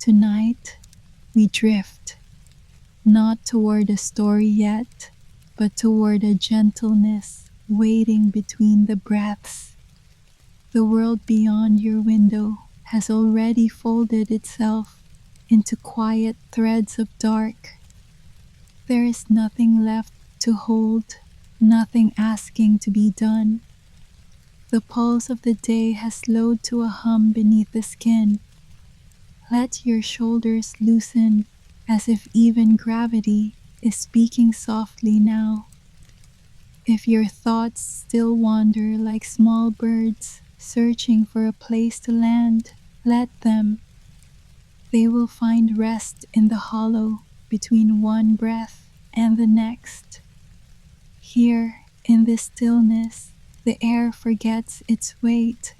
Tonight, we drift, not toward a story yet, but toward a gentleness waiting between the breaths. The world beyond your window has already folded itself into quiet threads of dark. There is nothing left to hold, nothing asking to be done. The pulse of the day has slowed to a hum beneath the skin. Let your shoulders loosen as if even gravity is speaking softly now. If your thoughts still wander like small birds searching for a place to land, let them. They will find rest in the hollow between one breath and the next. Here, in this stillness, the air forgets its weight.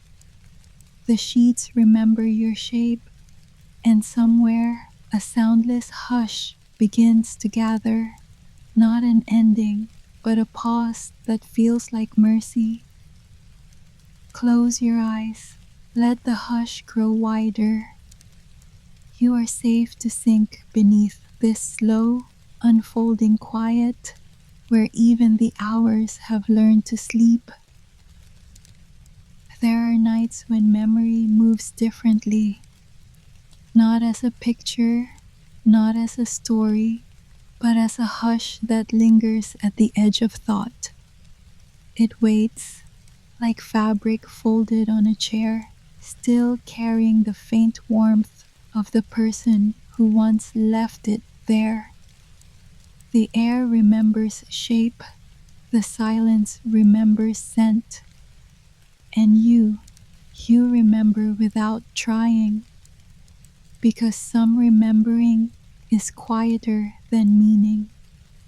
The sheets remember your shape, and somewhere a soundless hush begins to gather, not an ending, but a pause that feels like mercy. Close your eyes, let the hush grow wider. You are safe to sink beneath this slow, unfolding quiet, where even the hours have learned to sleep. There are nights when memory moves differently, not as a picture, not as a story, but as a hush that lingers at the edge of thought. It waits, like fabric folded on a chair, still carrying the faint warmth of the person who once left it there. The air remembers shape, the silence remembers scent, and you remember without trying, because some remembering is quieter than meaning.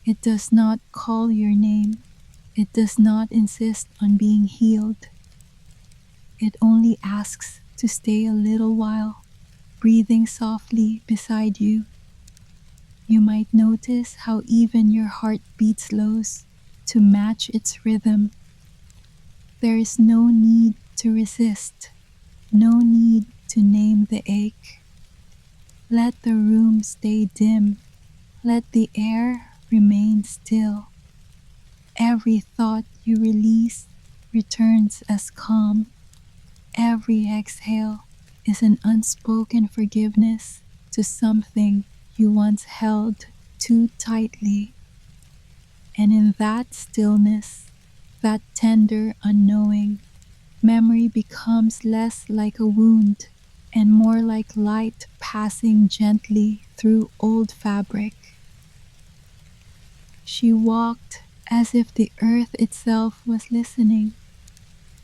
It does not call your name. It does not insist on being healed. It only asks to stay a little while, breathing softly beside you. You might notice how even your heartbeat slows to match its rhythm. There is no need to resist, no need to name the ache. Let the room stay dim. Let the air remain still. Every thought you release returns as calm. Every exhale is an unspoken forgiveness to something you once held too tightly. And in that stillness, that tender unknowing, memory becomes less like a wound and more like light passing gently through old fabric. She walked as if the earth itself was listening.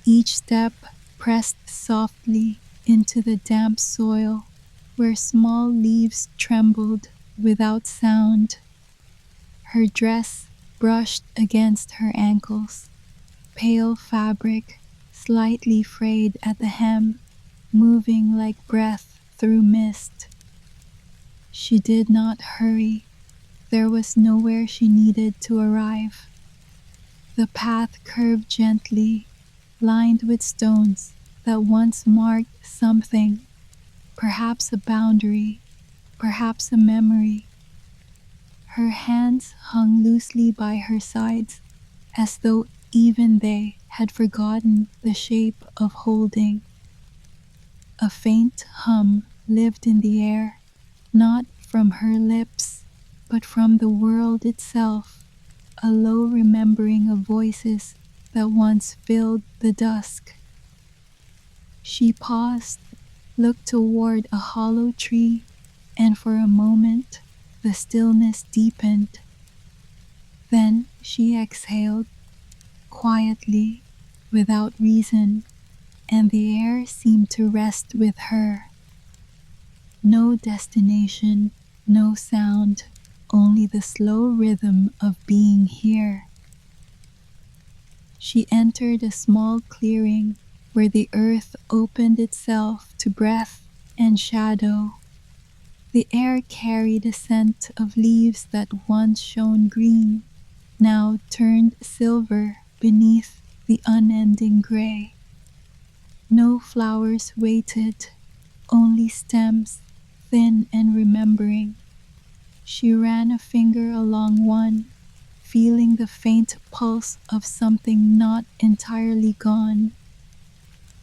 Each step pressed softly into the damp soil where small leaves trembled without sound. Her dress brushed against her ankles, pale fabric slightly frayed at the hem, moving like breath through mist. She did not hurry. There was nowhere she needed to arrive. The path curved gently, lined with stones that once marked something, perhaps a boundary, perhaps a memory. Her hands hung loosely by her sides, as though even they had forgotten the shape of holding. A faint hum lived in the air, not from her lips, but from the world itself, a low remembering of voices that once filled the dusk. She paused, looked toward a hollow tree, and for a moment the stillness deepened. Then she exhaled, quietly, without reason, and the air seemed to rest with her. No destination, no sound, only the slow rhythm of being here. She entered a small clearing where the earth opened itself to breath and shadow. The air carried a scent of leaves that once shone green, now turned silver beneath the unending gray. No flowers waited, only stems, thin and remembering. She ran a finger along one, feeling the faint pulse of something not entirely gone.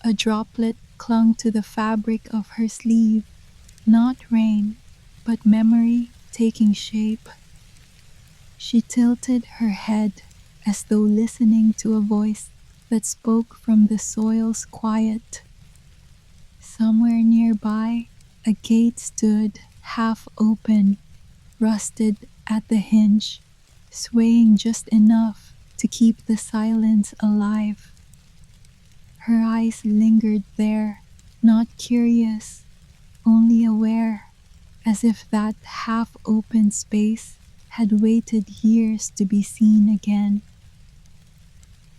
A droplet clung to the fabric of her sleeve, not rain, but memory taking shape. She tilted her head as though listening to a voice that spoke from the soil's quiet. Somewhere nearby, a gate stood half open, rusted at the hinge, swaying just enough to keep the silence alive. Her eyes lingered there, not curious, only aware, as if that half-open space had waited years to be seen again.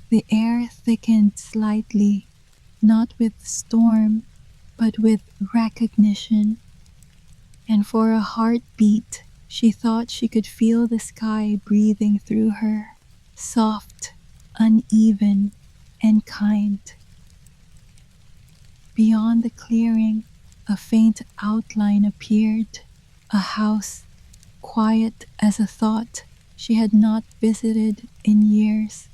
The air thickened slightly, not with storm, but with recognition. And for a heartbeat, she thought she could feel the sky breathing through her, soft, uneven, and kind. Beyond the clearing, a faint outline appeared, a house, quiet as a thought she had not visited in years.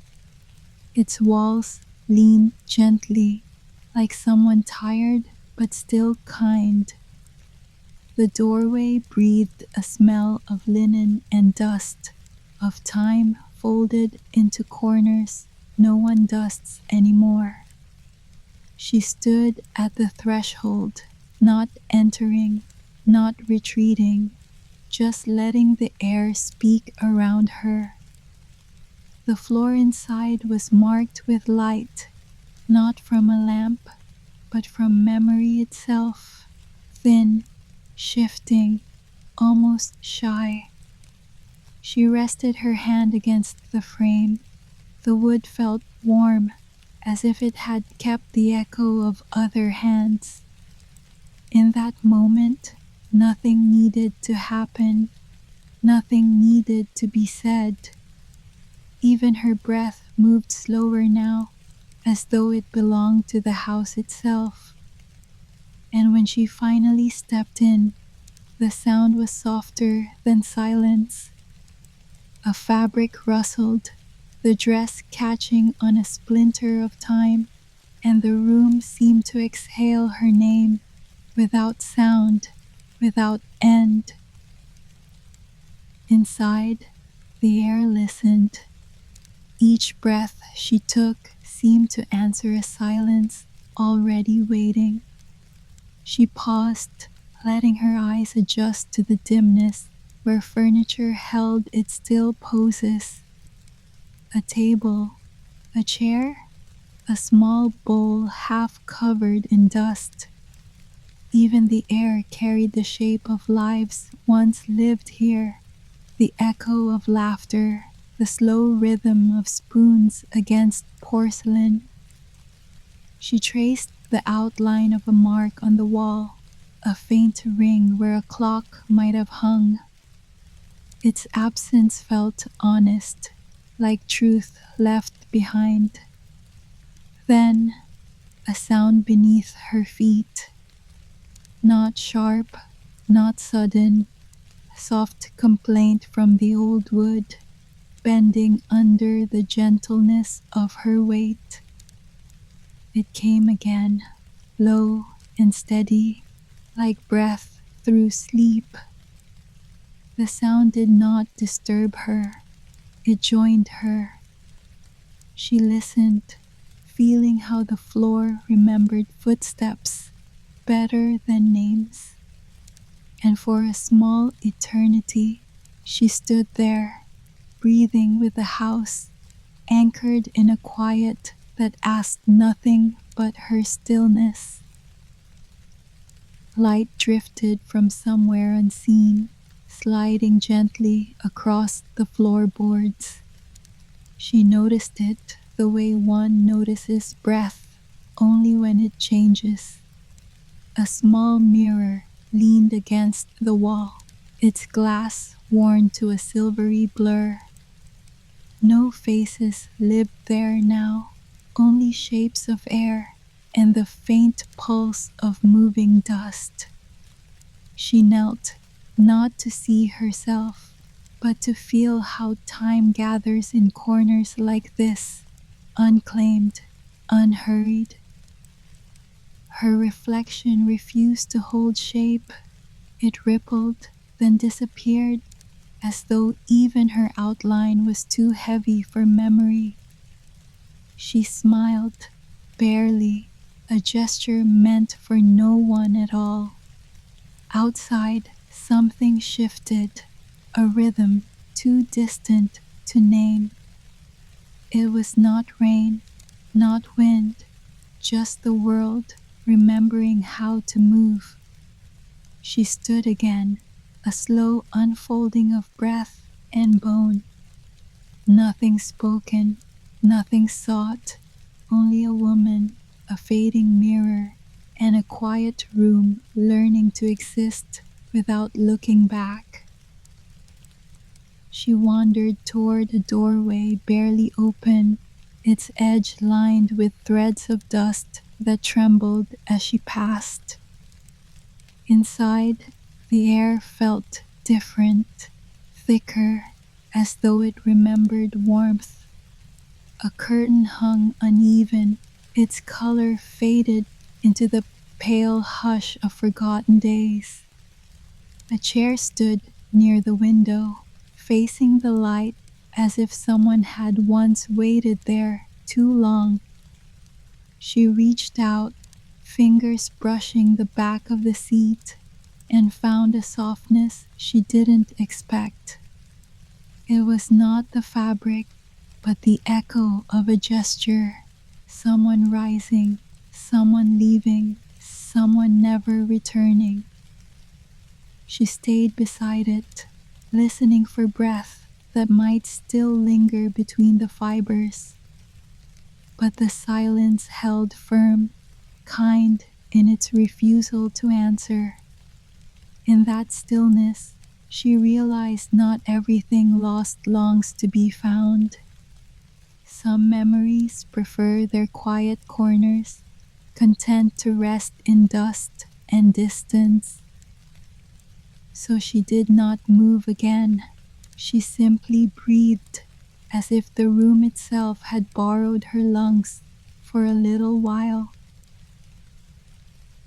Its walls leaned gently, like someone tired but still kind. The doorway breathed a smell of linen and dust, of time folded into corners no one dusts anymore. She stood at the threshold, not entering, not retreating, just letting the air speak around her. The floor inside was marked with light, not from a lamp, but from memory itself, thin, shifting, almost shy. She rested her hand against the frame. The wood felt warm, as if it had kept the echo of other hands. In that moment, nothing needed to happen, nothing needed to be said. Even her breath moved slower now, as though it belonged to the house itself. And when she finally stepped in, the sound was softer than silence. A fabric rustled, the dress catching on a splinter of time, and the room seemed to exhale her name, without sound, without end. Inside, the air listened. Each breath she took seemed to answer a silence already waiting. She paused, letting her eyes adjust to the dimness where furniture held its still poses. A table, a chair, a small bowl half covered in dust. Even the air carried the shape of lives once lived here, the echo of laughter, the slow rhythm of spoons against porcelain. She traced the outline of a mark on the wall, a faint ring where a clock might have hung. Its absence felt honest, like truth left behind. Then, a sound beneath her feet. Not sharp, not sudden, soft complaint from the old wood, bending under the gentleness of her weight. It came again, low and steady, like breath through sleep. The sound did not disturb her, it joined her. She listened, feeling how the floor remembered footsteps better than names. And for a small eternity, she stood there, breathing with the house, anchored in a quiet that asked nothing but her stillness. Light drifted from somewhere unseen, sliding gently across the floorboards. She noticed it the way one notices breath, only when it changes. A small mirror leaned against the wall, its glass worn to a silvery blur. No faces lived there now, only shapes of air and the faint pulse of moving dust. She knelt, not to see herself, but to feel how time gathers in corners like this, unclaimed, unhurried. Her reflection refused to hold shape. It rippled, then disappeared, as though even her outline was too heavy for memory. She smiled, barely, a gesture meant for no one at all. Outside, something shifted, a rhythm too distant to name. It was not rain, not wind, just the world remembering how to move. She stood again, a slow unfolding of breath and bone. Nothing spoken, nothing sought, only a woman, a fading mirror, and a quiet room learning to exist without looking back. She wandered toward a doorway barely open, its edge lined with threads of dust that trembled as she passed. Inside, the air felt different, thicker, as though it remembered warmth. A curtain hung uneven, its color faded into the pale hush of forgotten days. A chair stood near the window, facing the light as if someone had once waited there too long. She reached out, fingers brushing the back of the seat, and found a softness she didn't expect. It was not the fabric, but the echo of a gesture, someone rising, someone leaving, someone never returning. She stayed beside it, listening for breath that might still linger between the fibers. But the silence held firm, kind in its refusal to answer. In that stillness, she realized not everything lost longs to be found. Some memories prefer their quiet corners, content to rest in dust and distance. So she did not move again. She simply breathed, as if the room itself had borrowed her lungs for a little while.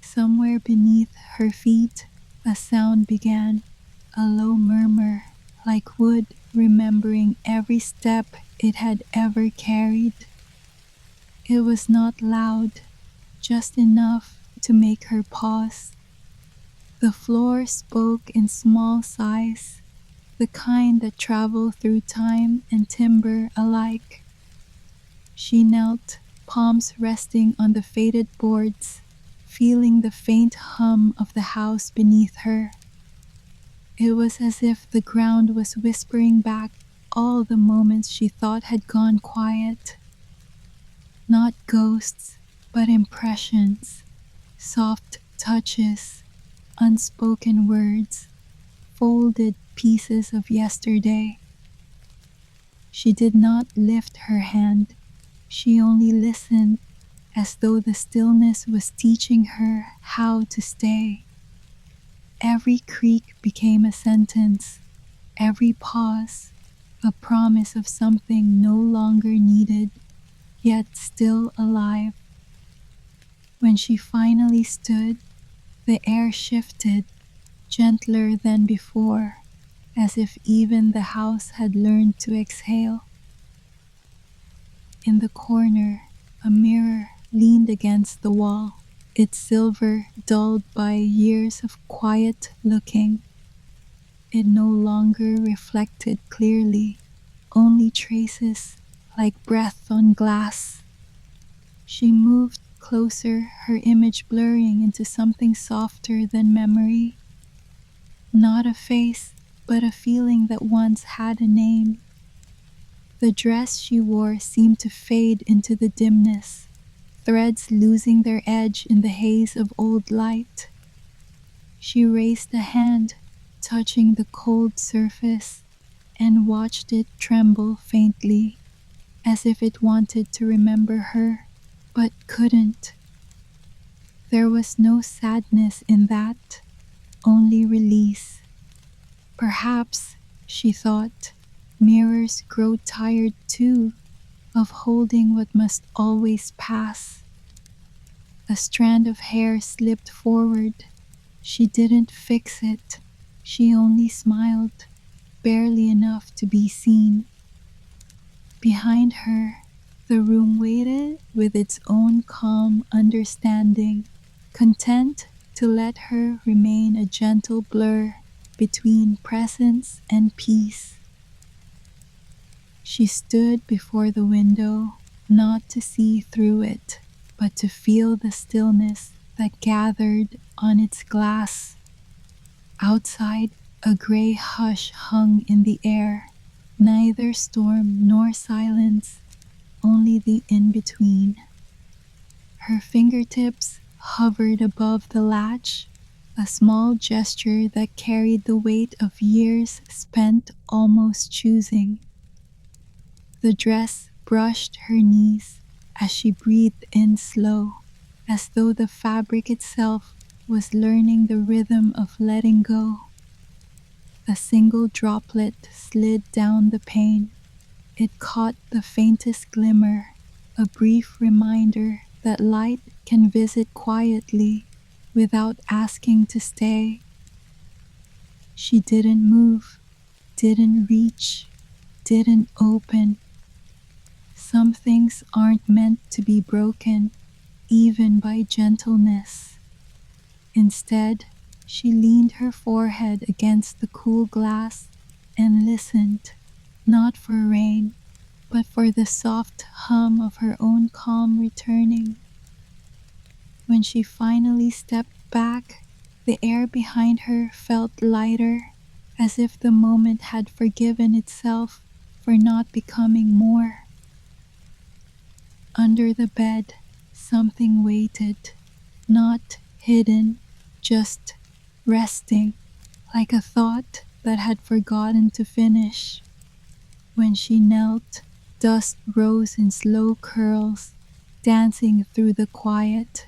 Somewhere beneath her feet, a sound began, a low murmur, like wood remembering every step it had ever carried. It was not loud, just enough to make her pause. The floor spoke in small sighs, the kind that travel through time and timber alike. She knelt, palms resting on the faded boards, feeling the faint hum of the house beneath her. It was as if the ground was whispering back all the moments she thought had gone quiet. Not ghosts, but impressions, soft touches, unspoken words, folded pieces of yesterday. She did not lift her hand. She only listened, as though the stillness was teaching her how to stay. Every creak became a sentence, every pause a promise of something no longer needed, yet still alive. When she finally stood, the air shifted, gentler than before, as if even the house had learned to exhale. In the corner, a mirror leaned against the wall, its silver dulled by years of quiet looking. It no longer reflected clearly, only traces like breath on glass. She moved closer, her image blurring into something softer than memory. Not a face, but a feeling that once had a name. The dress she wore seemed to fade into the dimness, threads losing their edge in the haze of old light. She raised a hand, touching the cold surface, and watched it tremble faintly, as if it wanted to remember her, but couldn't. There was no sadness in that, only release. Perhaps, she thought, mirrors grow tired too of holding what must always pass. A strand of hair slipped forward. She didn't fix it. She only smiled, barely enough to be seen. Behind her, the room waited with its own calm understanding, content to let her remain a gentle blur between presence and peace. She stood before the window, not to see through it, but to feel the stillness that gathered on its glass. Outside, a gray hush hung in the air, neither storm nor silence, only the in-between. Her fingertips hovered above the latch, a small gesture that carried the weight of years spent almost choosing. The dress brushed her knees as she breathed in slow, as though the fabric itself was learning the rhythm of letting go. A single droplet slid down the pane. It caught the faintest glimmer, a brief reminder that light can visit quietly without asking to stay. She didn't move, didn't reach, didn't open. Some things aren't meant to be broken, even by gentleness. Instead, she leaned her forehead against the cool glass and listened, not for rain, but for the soft hum of her own calm returning. When she finally stepped back, the air behind her felt lighter, as if the moment had forgiven itself for not becoming more. Under the bed, something waited, not hidden, just resting, like a thought that had forgotten to finish. When she knelt, dust rose in slow curls, dancing through the quiet.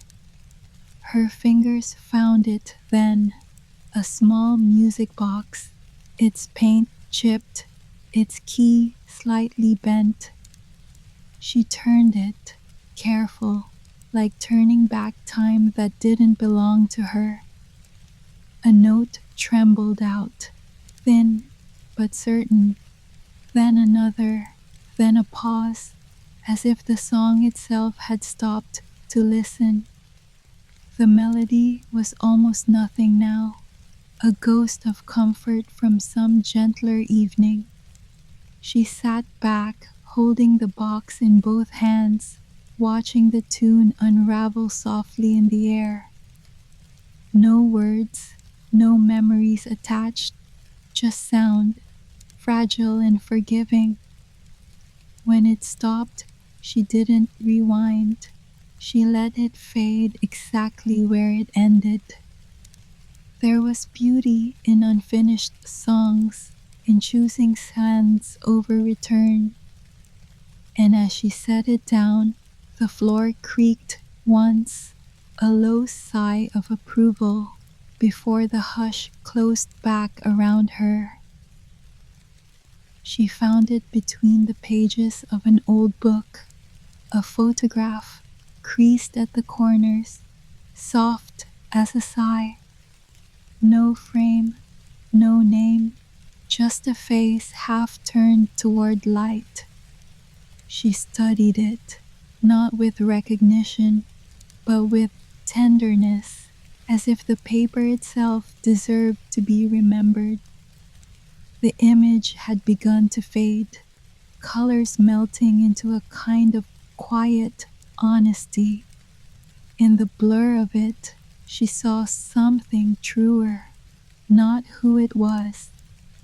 Her fingers found it then, a small music box, its paint chipped, its key slightly bent. She turned it, careful, like turning back time that didn't belong to her. A note trembled out, thin but certain, then another, then a pause, as if the song itself had stopped to listen. The melody was almost nothing now, a ghost of comfort from some gentler evening. She sat back, holding the box in both hands, watching the tune unravel softly in the air. No words, no memories attached, just sound, fragile and forgiving. When it stopped, she didn't rewind. She let it fade exactly where it ended. There was beauty in unfinished songs, in choosing sands over return. And as she set it down, the floor creaked once, a low sigh of approval, before the hush closed back around her. She found it between the pages of an old book, a photograph, creased at the corners, soft as a sigh. No frame, no name, just a face half turned toward light. She studied it, not with recognition, but with tenderness, as if the paper itself deserved to be remembered. The image had begun to fade, colors melting into a kind of quiet honesty. In the blur of it, she saw something truer, not who it was,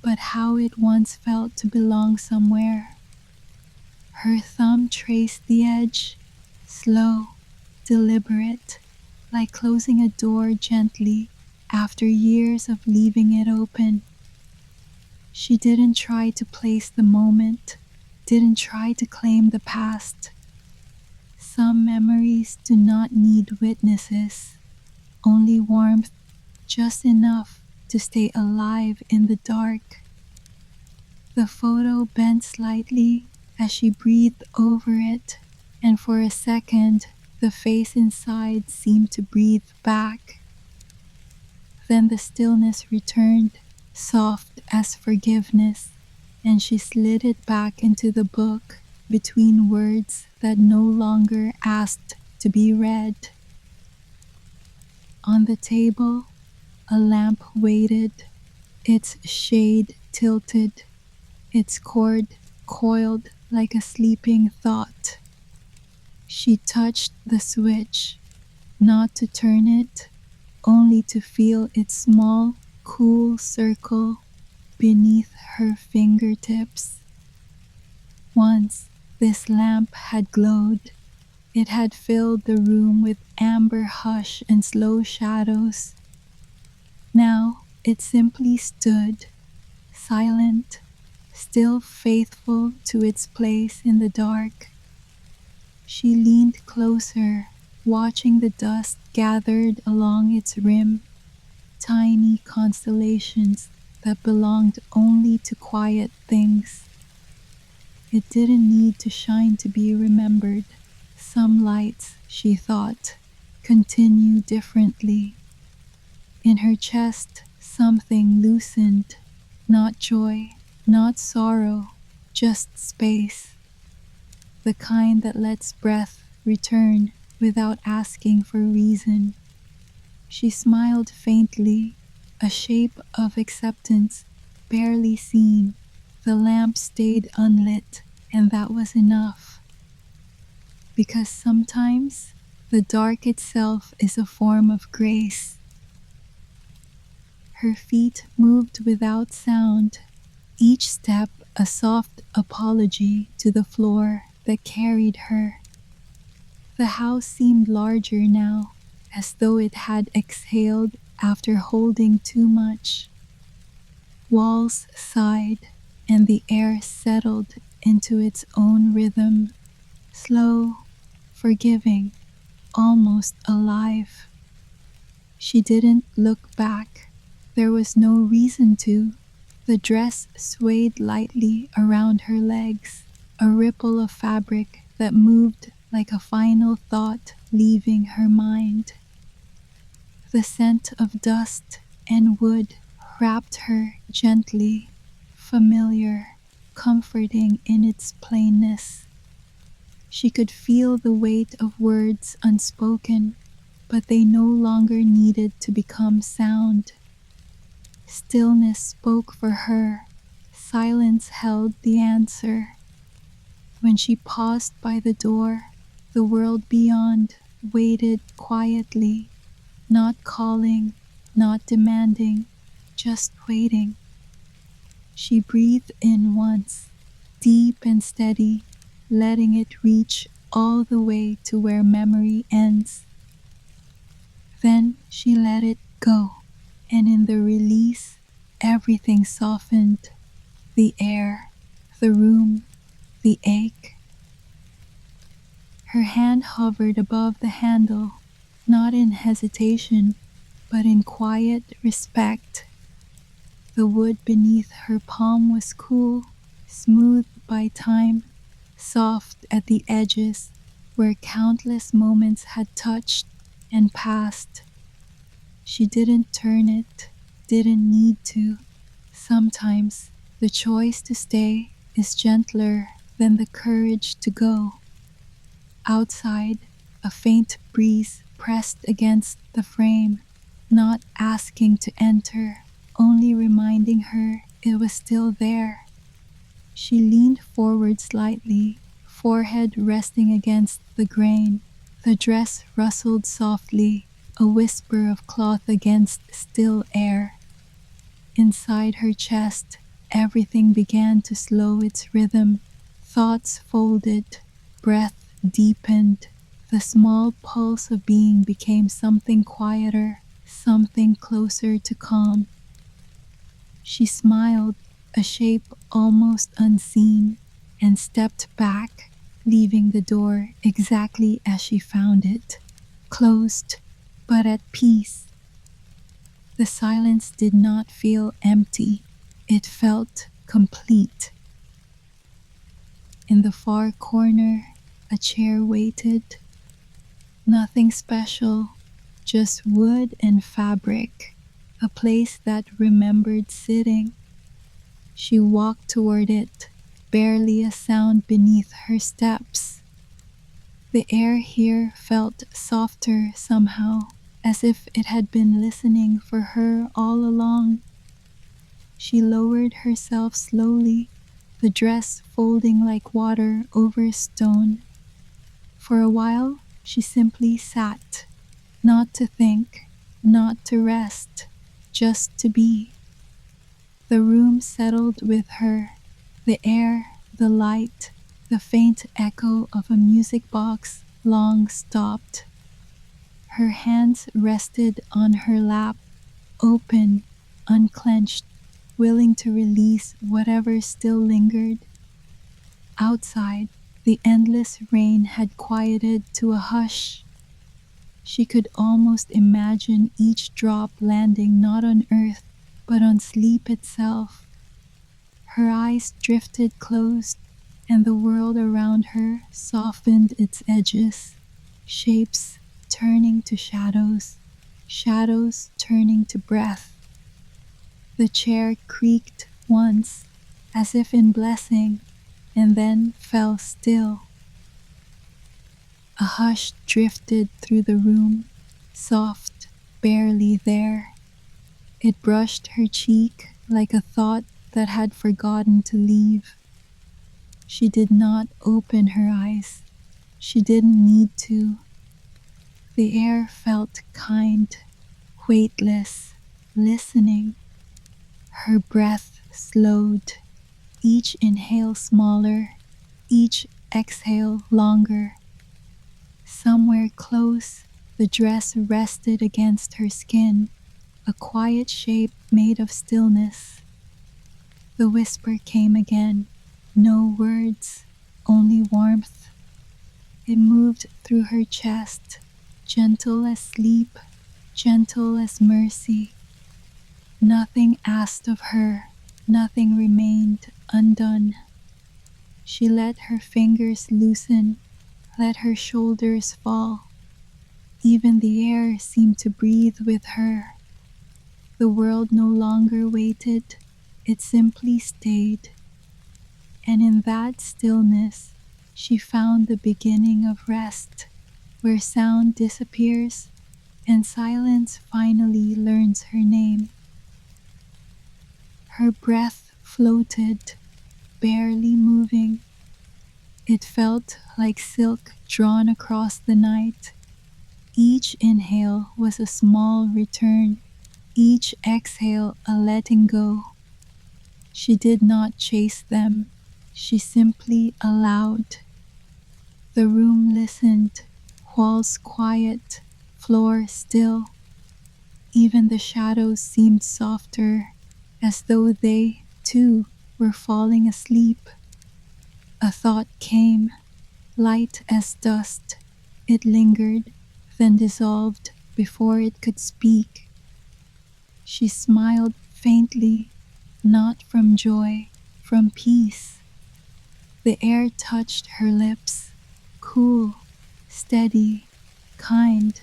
but how it once felt to belong somewhere. Her thumb traced the edge, slow, deliberate, like closing a door gently after years of leaving it open. She didn't try to place the moment, didn't try to claim the past. Some memories do not need witnesses, only warmth, just enough to stay alive in the dark. The photo bent slightly as she breathed over it, and for a second, the face inside seemed to breathe back. Then the stillness returned, soft as forgiveness, and she slid it back into the book between words that no longer asked to be read. On the table, a lamp waited, its shade tilted, its cord coiled like a sleeping thought. She touched the switch, not to turn it, only to feel its small, cool circle beneath her fingertips. Once this lamp had glowed. It had filled the room with amber hush and slow shadows. Now it simply stood, silent, still faithful to its place in the dark. She leaned closer, watching the dust gathered along its rim, tiny constellations that belonged only to quiet things. It didn't need to shine to be remembered. Some lights, she thought, continue differently. In her chest, something loosened, not joy, not sorrow, just space. The kind that lets breath return without asking for reason. She smiled faintly, a shape of acceptance, barely seen. The lamp stayed unlit, and that was enough. Because sometimes the dark itself is a form of grace. Her feet moved without sound, each step a soft apology to the floor that carried her. The house seemed larger now, as though it had exhaled after holding too much. Walls sighed, and the air settled into its own rhythm, slow, forgiving, almost alive. She didn't look back. There was no reason to. The dress swayed lightly around her legs, a ripple of fabric that moved like a final thought leaving her mind. The scent of dust and wood wrapped her gently, familiar, comforting in its plainness. She could feel the weight of words unspoken, but they no longer needed to become sound. Stillness spoke for her. Silence held the answer. When she paused by the door, the world beyond waited quietly, not calling, not demanding, just waiting. She breathed in once, deep and steady, letting it reach all the way to where memory ends. Then she let it go, and in the release, everything softened. The air, the room, the ache. Her hand hovered above the handle, not in hesitation, but in quiet respect. The wood beneath her palm was cool, smooth by time, soft at the edges where countless moments had touched and passed. She didn't turn it, didn't need to. Sometimes the choice to stay is gentler than the courage to go. Outside, a faint breeze pressed against the frame, not asking to enter, only reminding her it was still there. She leaned forward slightly, forehead resting against the grain. The dress rustled softly, a whisper of cloth against still air. Inside her chest, everything began to slow its rhythm. Thoughts folded, breath deepened. The small pulse of being became something quieter, something closer to calm. She smiled, a shape almost unseen, and stepped back, leaving the door exactly as she found it, closed, but at peace. The silence did not feel empty, it felt complete. In the far corner, a chair waited. Nothing special, just wood and fabric, a place that remembered sitting. She walked toward it, barely a sound beneath her steps. The air here felt softer somehow, as if it had been listening for her all along. She lowered herself slowly, the dress folding like water over stone. For a while, she simply sat, not to think, not to rest, just to be. The room settled with her, the air, the light, the faint echo of a music box long stopped. Her hands rested on her lap, open, unclenched, willing to release whatever still lingered. Outside, the endless rain had quieted to a hush. She could almost imagine each drop landing not on earth, but on sleep itself. Her eyes drifted closed, and the world around her softened its edges, shapes turning to shadows, shadows turning to breath. The chair creaked once, as if in blessing, and then fell still. A hush drifted through the room, soft, barely there. It brushed her cheek like a thought that had forgotten to leave. She did not open her eyes. She didn't need to. The air felt kind, weightless, listening. Her breath slowed, each inhale smaller, each exhale longer. Somewhere close, the dress rested against her skin, a quiet shape made of stillness. The whisper came again, no words, only warmth. It moved through her chest, gentle as sleep, gentle as mercy. Nothing asked of her, nothing remained undone. She let her fingers loosen, let her shoulders fall. Even the air seemed to breathe with her. The world no longer waited, it simply stayed. And in that stillness, she found the beginning of rest, where sound disappears and silence finally learns her name. Her breath floated, barely moving. It felt like silk drawn across the night. Each inhale was a small return, each exhale a letting go. She did not chase them, she simply allowed. The room listened, walls quiet, floor still. Even the shadows seemed softer, as though they, too, were falling asleep. A thought came, light as dust. It lingered, then dissolved before it could speak. She smiled faintly, not from joy, from peace. The air touched her lips, cool, steady, kind.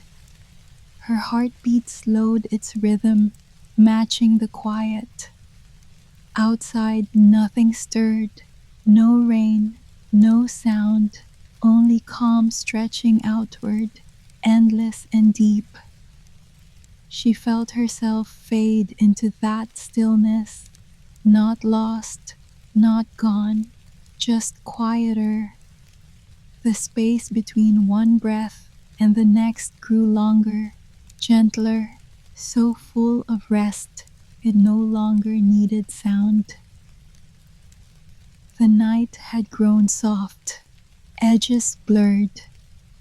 Her heartbeat slowed its rhythm, matching the quiet. Outside, nothing stirred, no rain, no sound, only calm stretching outward, endless and deep. She felt herself fade into that stillness, not lost, not gone, just quieter. The space between one breath and the next grew longer, gentler, so full of rest it no longer needed sound. The night had grown soft, edges blurred,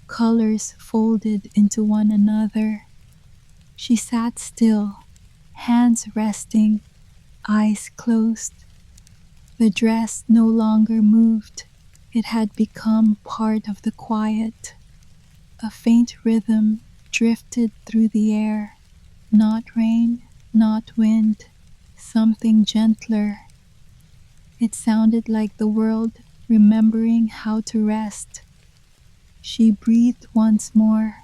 colors folded into one another. She sat still, hands resting, eyes closed. The dress no longer moved. It had become part of the quiet. A faint rhythm drifted through the air, not rain, not wind, something gentler. It sounded like the world remembering how to rest. She breathed once more.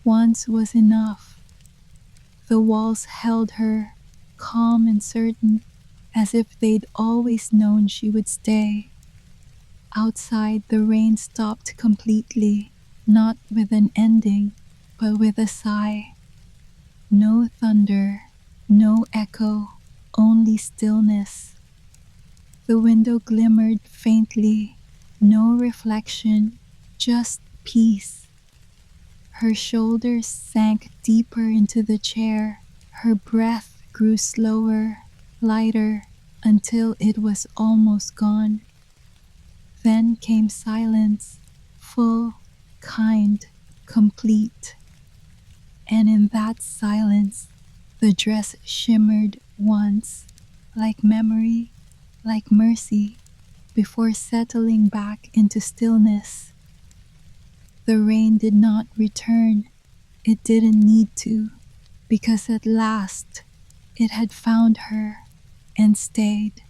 Once was enough. The walls held her, calm and certain, as if they'd always known she would stay. Outside, the rain stopped completely, not with an ending, but with a sigh. No thunder, no echo, only stillness. The window glimmered faintly, no reflection, just peace. Her shoulders sank deeper into the chair. Her breath grew slower, lighter, until it was almost gone. Then came silence, full, kind, complete. And in that silence, the dress shimmered once, like memory, like mercy, before settling back into stillness. The rain did not return. It didn't need to, because at last it had found her and stayed.